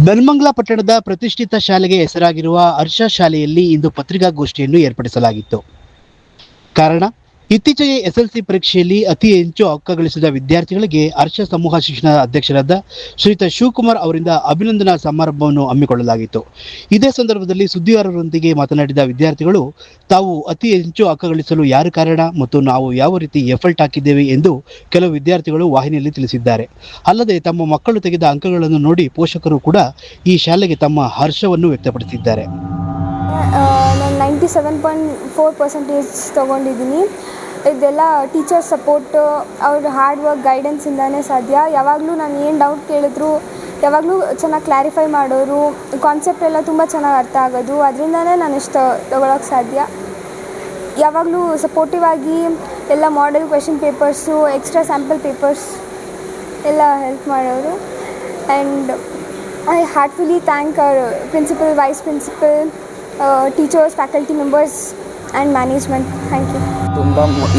ನೆಲಮಂಗಲ ಪಟ್ಟಣದ ಪ್ರತಿಷ್ಠಿತ ಶಾಲೆಗೆ ಹೆಸರಾಗಿರುವ ಹರ್ಷ ಶಾಲೆಯಲ್ಲಿ ಇಂದು ಪತ್ರಿಕಾಗೋಷ್ಠಿಯನ್ನು ಏರ್ಪಡಿಸಲಾಗಿತ್ತು. ಕಾರಣ, ಇತ್ತೀಚೆಗೆ ಎಸ್ಎಲ್ಸಿ ಪರೀಕ್ಷೆಯಲ್ಲಿ ಅತಿ ಹೆಚ್ಚು ಅಂಕ ಗಳಿಸಿದ ವಿದ್ಯಾರ್ಥಿಗಳಿಗೆ ಹರ್ಷ ಸಮೂಹ ಶಿಕ್ಷಣ ಅಧ್ಯಕ್ಷರಾದ ಶ್ರೀಯುತ ಶಿವಕುಮಾರ್ ಅವರಿಂದ ಅಭಿನಂದನಾ ಸಮಾರಂಭವನ್ನು ಹಮ್ಮಿಕೊಳ್ಳಲಾಗಿತ್ತು. ಇದೇ ಸಂದರ್ಭದಲ್ಲಿ ಸುದ್ದಿಗಾರರೊಂದಿಗೆ ಮಾತನಾಡಿದ ವಿದ್ಯಾರ್ಥಿಗಳು, ತಾವು ಅತಿ ಹೆಚ್ಚು ಅಂಕ ಗಳಿಸಲು ಯಾರು ಕಾರಣ ಮತ್ತು ನಾವು ಯಾವ ರೀತಿ ಎಫರ್ಟ್ ಹಾಕಿದ್ದೇವೆ ಎಂದು ಕೆಲವು ವಿದ್ಯಾರ್ಥಿಗಳು ವಾಹಿನಿಯಲ್ಲಿ ತಿಳಿಸಿದ್ದಾರೆ. ಅಲ್ಲದೆ ತಮ್ಮ ಮಕ್ಕಳು ತೆಗೆದ ಅಂಕಗಳನ್ನು ನೋಡಿ ಪೋಷಕರು ಕೂಡ ಈ ಶಾಲೆಗೆ ತಮ್ಮ ಹರ್ಷವನ್ನು ವ್ಯಕ್ತಪಡಿಸಿದ್ದಾರೆ. ನಾನು 97.4% ತೊಗೊಂಡಿದ್ದೀನಿ. ಇದೆಲ್ಲ ಟೀಚರ್ ಸಪೋರ್ಟು, ಅವ್ರ ಹಾರ್ಡ್ ವರ್ಕ್ ಗೈಡೆನ್ಸಿಂದನೇ ಸಾಧ್ಯ. ಯಾವಾಗಲೂ ನಾನು ಏನು ಡೌಟ್ ಕೇಳಿದ್ರು ಯಾವಾಗಲೂ ಚೆನ್ನಾಗಿ ಕ್ಲಾರಿಫೈ ಮಾಡೋರು, ಕಾನ್ಸೆಪ್ಟ್ ಎಲ್ಲ ತುಂಬ ಚೆನ್ನಾಗಿ ಅರ್ಥ ಆಗೋದು, ಅದರಿಂದನೇ ನಾನು ಇಷ್ಟು ತೊಗೊಳಕ್ಕೆ ಸಾಧ್ಯ. ಯಾವಾಗಲೂ ಸಪೋರ್ಟಿವ್ ಆಗಿ ಎಲ್ಲ model question papers, extra sample papers ಎಲ್ಲ ಹೆಲ್ಪ್ ಮಾಡೋರು. And I heartfully thank our principal, vice principal, teachers, faculty members and management. Thank you.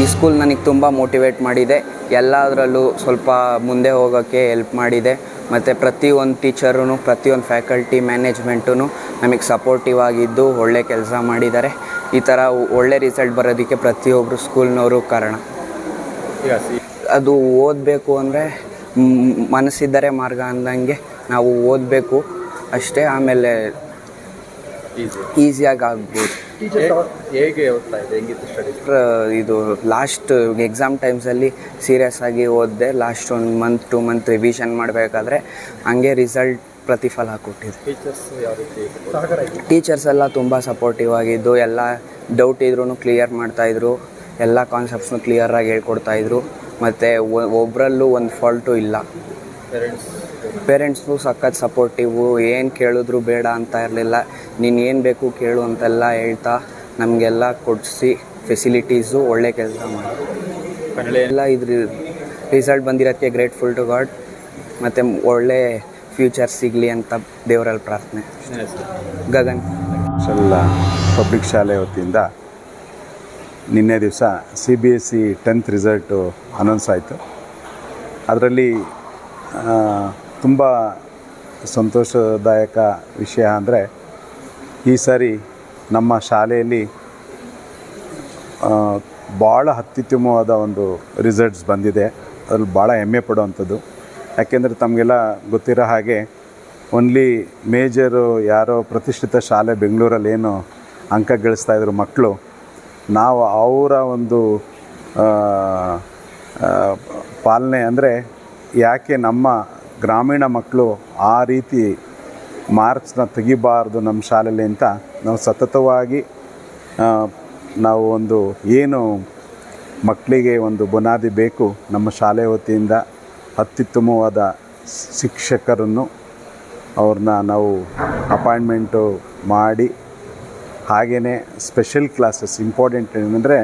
ಈ ಸ್ಕೂಲ್ ನನಗೆ ತುಂಬ ಮೋಟಿವೇಟ್ ಮಾಡಿದೆ. ಎಲ್ಲದರಲ್ಲೂ ಸ್ವಲ್ಪ ಮುಂದೆ ಹೋಗೋಕ್ಕೆ ಹೆಲ್ಪ್ ಮಾಡಿದೆ. ಮತ್ತು ಪ್ರತಿಯೊಂದು ಟೀಚರೂ, ಪ್ರತಿಯೊಂದು ಫ್ಯಾಕಲ್ಟಿ ಮ್ಯಾನೇಜ್ಮೆಂಟು ನಮಗೆ ಸಪೋರ್ಟಿವ್ ಆಗಿದ್ದು ಒಳ್ಳೆ ಕೆಲಸ ಮಾಡಿದ್ದಾರೆ. ಈ ಥರ ಒಳ್ಳೆ ರಿಸಲ್ಟ್ ಬರೋದಕ್ಕೆ ಪ್ರತಿಯೊಬ್ಬರು ಸ್ಕೂಲ್ನವರು ಕಾರಣ. ಅದು ಓದಬೇಕು ಅಂದರೆ ಮನಸ್ಸಿದ್ದರೆ ಮಾರ್ಗ ಅಂದಂಗೆ ನಾವು ಓದಬೇಕು ಅಷ್ಟೇ, ಆಮೇಲೆ ಈಸಿಯಾಗಿ ಆಗ್ಬೋದು. ಹೇಗೆ ಓದ್ತಾ ಇದೆ, ಹೆಂಗಿತ್ತು ಸ್ಟಡಿ? ಇದು ಲಾಸ್ಟ್ ಎಕ್ಸಾಮ್ ಟೈಮ್ಸಲ್ಲಿ ಸೀರಿಯಸ್ ಆಗಿ ಓದಿದೆ. ಲಾಸ್ಟ್ 1 ಮಂತ್ 2 ಮಂತ್ ರಿವಿಷನ್ ಮಾಡಬೇಕಾದ್ರೆ ಹಂಗೆ ರಿಸಲ್ಟ್ ಪ್ರತಿಫಲ ಕೊಟ್ಟಿದೆ. ಟೀಚರ್ಸ್ ಯಾವ ರೀತಿ ಸಹಕಾರ? ಟೀಚರ್ಸ್ ಎಲ್ಲ ತುಂಬ ಸಪೋರ್ಟಿವ್ ಆಗಿದ್ದು, ಎಲ್ಲ ಡೌಟ್ ಇದ್ರೂ ಕ್ಲಿಯರ್ ಮಾಡ್ತಾಯಿದ್ರು, ಎಲ್ಲ ಕಾನ್ಸೆಪ್ಟ್ಸ್ನು ಕ್ಲಿಯರಾಗಿ ಹೇಳ್ಕೊಡ್ತಾಯಿದ್ರು. ಮತ್ತು ಒಬ್ಬರಲ್ಲೂ ಒಂದು ಫಾಲ್ಟು ಇಲ್ಲ. ಪೇರೆಂಟ್ಸ್ನು ಸಖತ್ ಸಪೋರ್ಟಿವು, ಏನು ಕೇಳಿದ್ರು ಬೇಡ ಅಂತ ಇರಲಿಲ್ಲ. ನೀನು ಏನು ಬೇಕು ಕೇಳು ಅಂತೆಲ್ಲ ಹೇಳ್ತಾ ನಮಗೆಲ್ಲ ಕೊಡಿಸಿ ಫೆಸಿಲಿಟೀಸು ಒಳ್ಳೆ ಕೆಲಸ ಮಾಡಿ ಎಲ್ಲ ಇದ್ರ ರಿಸಲ್ಟ್ ಬಂದಿರೋಕ್ಕೆ ಗ್ರೇಟ್ಫುಲ್ ಟು ಗಾಡ್. ಮತ್ತು ಒಳ್ಳೆ ಫ್ಯೂಚರ್ ಸಿಗಲಿ ಅಂತ ದೇವರಲ್ಲಿ ಪ್ರಾರ್ಥನೆ. ಗಗನ್ ಪಬ್ಲಿಕ್ ಶಾಲೆ ವತಿಯಿಂದ ನಿನ್ನೆ ದಿವಸ CBSE 10th ರಿಸಲ್ಟು ಅನೌನ್ಸ್ ಆಯಿತು. ಅದರಲ್ಲಿ ತುಂಬ ಸಂತೋಷದಾಯಕ ವಿಷಯ ಅಂದರೆ, ಈ ಸಾರಿ ನಮ್ಮ ಶಾಲೆಯಲ್ಲಿ ಭಾಳ ಅತ್ಯುತ್ತಮವಾದ ಒಂದು ರಿಸಲ್ಟ್ಸ್ ಬಂದಿದೆ. ಅದ್ರಲ್ಲಿ ಭಾಳ ಹೆಮ್ಮೆ ಪಡುವಂಥದ್ದು. ಯಾಕೆಂದರೆ ತಮಗೆಲ್ಲ ಗೊತ್ತಿರೋ ಹಾಗೆ ಓನ್ಲಿ ಮೇಜರು ಯಾರೋ ಪ್ರತಿಷ್ಠಿತ ಶಾಲೆ ಬೆಂಗಳೂರಲ್ಲಿ ಏನು ಅಂಕ ಗಳಿಸ್ತಾಯಿದ್ರು ಮಕ್ಕಳು, ನಾವು ಅವರ ಒಂದು ಪಾಲನೆ ಅಂದರೆ ಯಾಕೆ ನಮ್ಮ ಗ್ರಾಮೀಣ ಮಕ್ಕಳು ಆ ರೀತಿ ಮಾರ್ಕ್ಸ್ನ ತೆಗಿಬಾರ್ದು ನಮ್ಮ ಶಾಲೆಯಲ್ಲಿ ಅಂತ ನಾವು ಸತತವಾಗಿ ನಾವು ಒಂದು ಏನು ಮಕ್ಕಳಿಗೆ ಒಂದು ಬುನಾದಿ ಬೇಕು, ನಮ್ಮ ಶಾಲೆ ವತಿಯಿಂದ ಅತ್ಯುತ್ತಮವಾದ ಶಿಕ್ಷಕರನ್ನು ಅವ್ರನ್ನ ನಾವು ಅಪಾಯಿಂಟ್ಮೆಂಟು ಮಾಡಿ, ಹಾಗೆಯೇ ಸ್ಪೆಷಲ್ ಕ್ಲಾಸಸ್ ಇಂಪಾರ್ಟೆಂಟ್ ಏನಂದರೆ,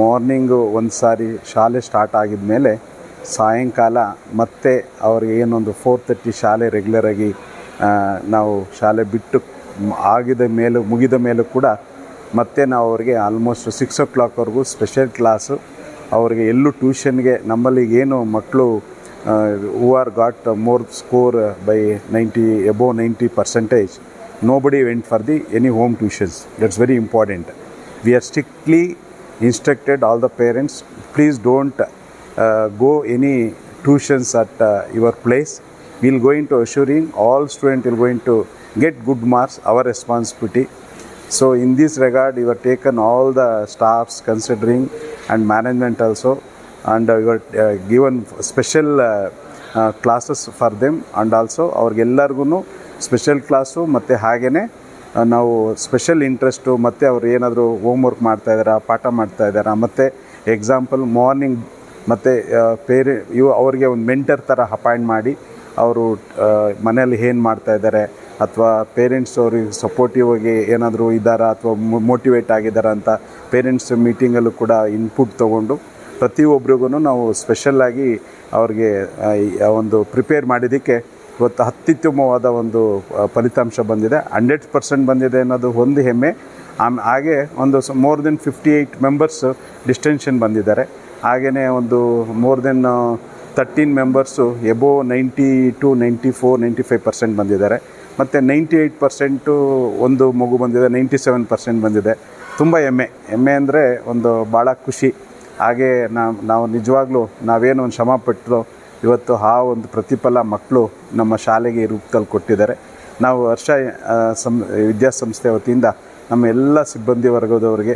ಮಾರ್ನಿಂಗು ಒಂದು ಸಾರಿ ಶಾಲೆ ಸ್ಟಾರ್ಟ್ ಆಗಿದ ಮೇಲೆ ಸಾಯಂಕಾಲ ಮತ್ತೆ ಅವ್ರಿಗೆ ಏನೊಂದು 4:30 ಶಾಲೆ ರೆಗ್ಯುಲರಾಗಿ ನಾವು ಶಾಲೆ ಬಿಟ್ಟು ಮುಗಿದ ಮೇಲೂ ಕೂಡ ಮತ್ತೆ ನಾವು ಅವ್ರಿಗೆ ಆಲ್ಮೋಸ್ಟ್ 6 o'clockವರೆಗೂ ಸ್ಪೆಷಲ್ ಕ್ಲಾಸು. ಅವ್ರಿಗೆ ಎಲ್ಲೂ ಟ್ಯೂಷನ್ಗೆ, ನಮ್ಮಲ್ಲಿ ಏನು ಮಕ್ಕಳು who are got more score by 90 above 90%, nobody went for any home tuitions. That's very important. We are strictly instructed all the parents, please don't go any tuitions at your place. We'll going to assuring all students will going to get good marks, our responsibility. So in this regard, you have taken all the staffs considering and management also, and you have given special classes for them, and also ಅವ್ರಿಗೆಲ್ಲರಿಗೂ special class. ಮತ್ತು ಹಾಗೆಯೇ ನಾವು special interest, ಮತ್ತು ಅವ್ರು ಏನಾದರೂ homework ಮಾಡ್ತಾಯಿದ್ದಾರಾ, ಪಾಠ ಮಾಡ್ತಾಯಿದ್ದಾರಾ, ಮತ್ತು example morning ಮತ್ತು ಅವ್ರಿಗೆ ಒಂದು ಮೆಂಟರ್ ಥರ ಅಪಾಯಿಂಟ್ ಮಾಡಿ, ಅವರು ಮನೆಯಲ್ಲಿ ಏನು ಮಾಡ್ತಾಯಿದ್ದಾರೆ ಅಥವಾ ಪೇರೆಂಟ್ಸ್ ಅವ್ರಿಗೆ ಸಪೋರ್ಟಿವ್ ಆಗಿ ಏನಾದರೂ ಇದ್ದಾರಾ ಅಥವಾ ಮೋಟಿವೇಟ್ ಆಗಿದ್ದಾರಾ ಅಂತ ಪೇರೆಂಟ್ಸ್ ಮೀಟಿಂಗಲ್ಲೂ ಕೂಡ ಇನ್ಪುಟ್ ತೊಗೊಂಡು ಪ್ರತಿಯೊಬ್ಬರಿಗೂ ನಾವು ಸ್ಪೆಷಲ್ಲಾಗಿ ಅವ್ರಿಗೆ ಒಂದು ಪ್ರಿಪೇರ್ ಮಾಡಿದ್ದಕ್ಕೆ ಇವತ್ತು ಅತ್ಯುತ್ತಮವಾದ ಒಂದು ಫಲಿತಾಂಶ ಬಂದಿದೆ. 100% ಬಂದಿದೆ ಅನ್ನೋದು ಒಂದು ಹೆಮ್ಮೆ. ಹಾಗೆ ಒಂದು ಮೋರ್ ದೆನ್ 58 ಮೆಂಬರ್ಸ್ ಡಿಸ್ಟಿಂಕ್ಷನ್ ಬಂದಿದ್ದಾರೆ. ಹಾಗೆಯೇ ಒಂದು ಮೋರ್ ದೆನ್ 13 ಮೆಂಬರ್ಸು ಎಬೋವ್ 92, 94, 95% ಬಂದಿದ್ದಾರೆ. ಮತ್ತು 98% ಒಂದು ಮಗು ಬಂದಿದೆ, 97% ಬಂದಿದೆ. ತುಂಬ ಹೆಮ್ಮೆ ಅಂದರೆ ಒಂದು ಭಾಳ ಖುಷಿ. ಹಾಗೆ ನಾವು ನಿಜವಾಗ್ಲೂ ನಾವೇನು ಒಂದು ಶ್ರಮಪಟ್ಟರು ಇವತ್ತು ಆ ಒಂದು ಪ್ರತಿಫಲ ಮಕ್ಕಳು ನಮ್ಮ ಶಾಲೆಗೆ ರೂಪದಲ್ಲಿ ಕೊಟ್ಟಿದ್ದಾರೆ. ನಾವು ಹರ್ಷ ವಿದ್ಯಾಸಂಸ್ಥೆ ವತಿಯಿಂದ ನಮ್ಮ ಎಲ್ಲ ಸಿಬ್ಬಂದಿ ವರ್ಗದವರಿಗೆ,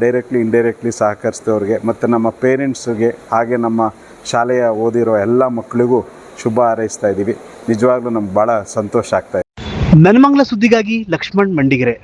ಡೈರೆಕ್ಟ್ಲಿ ಇಂಡೈರೆಕ್ಟ್ಲಿ ಸಹಕರಿಸಿದವ್ರಿಗೆ ಮತ್ತು ನಮ್ಮ ಪೇರೆಂಟ್ಸ್ಗೆ, ಹಾಗೆ ನಮ್ಮ ಶಾಲೆಯ ಓದಿರೋ ಎಲ್ಲ ಮಕ್ಕಳಿಗೂ ಶುಭ ಹಾರೈಸ್ತಾ ಇದ್ದೀವಿ. ನಿಜವಾಗ್ಲೂ ನಮ್ಗೆ ಭಾಳ ಸಂತೋಷ ಆಗ್ತಾಯಿದೆ. ನೆನಮಂಗಲ ಸುದ್ದಿಗಾಗಿ ಲಕ್ಷ್ಮಣ್ ಮಂಡಿಗೆರೆ.